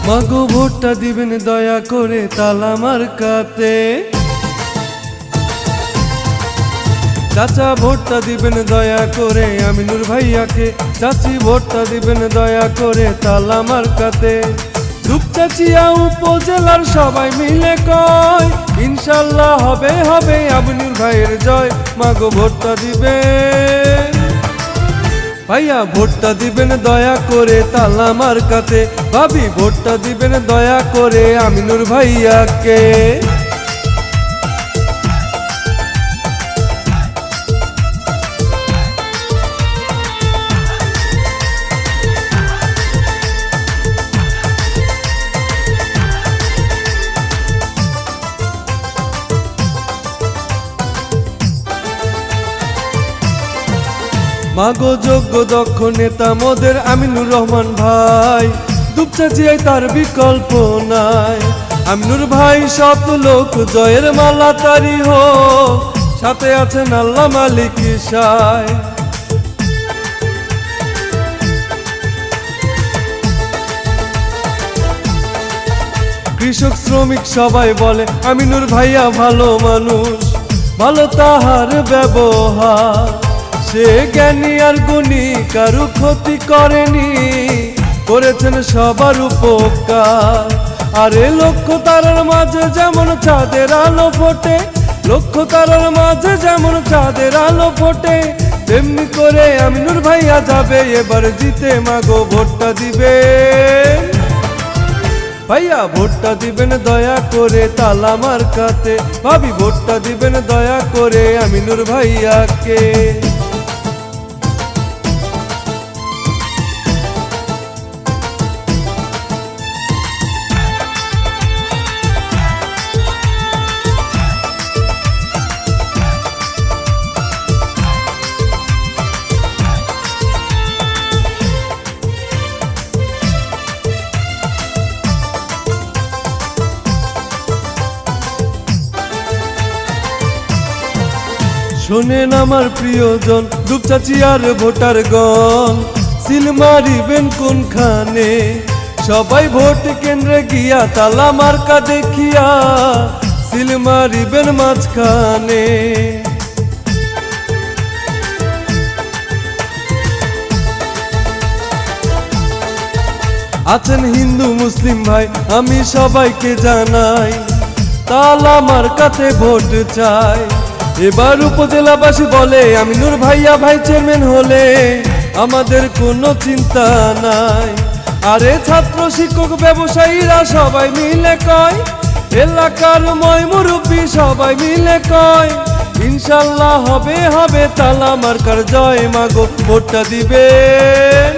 মাগো ভোটটা দিবেন দয়া করে তালা মার্কাতে। চাচা ভোটটা দিবেন দয়া করে আমিনুর ভাইয়াকে, চাচি ভোটটা দিবেন দয়া করে তালা মার্কাতে। দুপচাচিয়া উপজেলার সবাই মিলে কয় ইনশাল্লাহ হবে হবে আমিনুর ভাইয়ের জয়। মাগো ভোটটা দিবেন ভাইয়া, ভোটটা দিবেন দয়া করে তালা মার্কাতে। ভাবি ভোটটা দিবেন দয়া করে আমিনুর ভাইয়াকে। মাগো যোগ্য দক্ষ নেতা মোদের আমিনুর রহমান ভাই, দুপচাচিয়ায় তার বিকল্প নাই। আমিনুর ভাই শত লোক জয়ের মালা তারি হোক, সাথে আছেন আল্লাহ মালিক সায়। কৃষক শ্রমিক সবাই বলে আমিনুর ভাইয়া ভালো মানুষ, ভালো তাহার ব্যবহার। সে জ্ঞানী আর গুণী কারু ক্ষতি করেনি, করেছেন সবার উপকার। আরে লক্ষ্য তারার মাঝে যেমন চাঁদের আলো ফোটে, লক্ষ্য তারার মাঝে যেমন চাঁদের আলো ফোটে, তেমনি করে আমিনুর ভাইয়া যাবে এবার জিতে। মাগো ভোটটা দিবেন ভাইয়া, ভোটটা দিবেন দয়া করে তালা মার্কাতে। ভাবি ভোটটা দিবেন দয়া করে আমিনুর ভাইয়াকে। শোনেন আমার প্রিয়জন দুপচাচিয়ার ভোটারগণ, সিল মারিবেন কোনখানে? সবাই ভোট কেন্দ্রে গিয়া তালা মার্কা দেখিয়া সিল মারিবেন মাঝখানে। আছেন হিন্দু মুসলিম ভাই আমি সবাইকে জানাই, তালা মার্কাতে ভোট চাই। এবার উপজেলাবাসী বলে আমিনুর ভাইয়া ভাই চেয়ারম্যান হলে আমাদের কোনো চিন্তা নাই। আরে ছাত্র শিক্ষক ব্যবসায়ীরা সবাই মিলে কয়, এলাকার ময় মুরব্বী সবাই মিলে কয় ইনশাল্লাহ হবে হবে তালা মার্কার জয়। মাগো ভোটটা দিবেন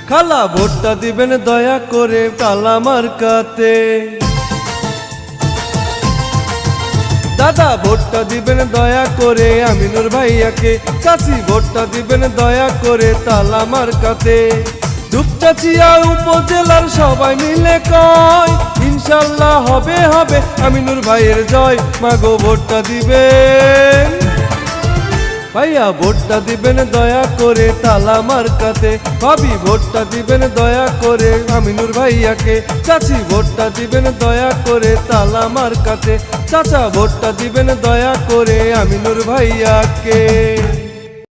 খালা, ভোটটা দিবেন দয়া করে তালা মার্কাতে। দাদা ভোটটা দিবেন দয়া করে আমিনুর ভাইয়াকে, চাচি ভোটটা দিবেন দয়া করে তালা মার্কাতে। দুপচাচিয়া উপজেলার সবাই মিলে কয় ইনশাল্লাহ হবে হবে আমিনুর ভাইয়ের জয়। মাগো ভোটটা দিবেন ভাইয়া, ভোটটা দিবেন দয়া করে তালা মার্কাতে। ভাবি ভোটটা দিবেন দয়া করে আমিনুর ভাইয়াকে, চাচি ভোটটা দিবেন দয়া করে তালা মার্কাতে। চাচা ভোটটা দিবেন দয়া করে আমিনুর ভাইয়াকে।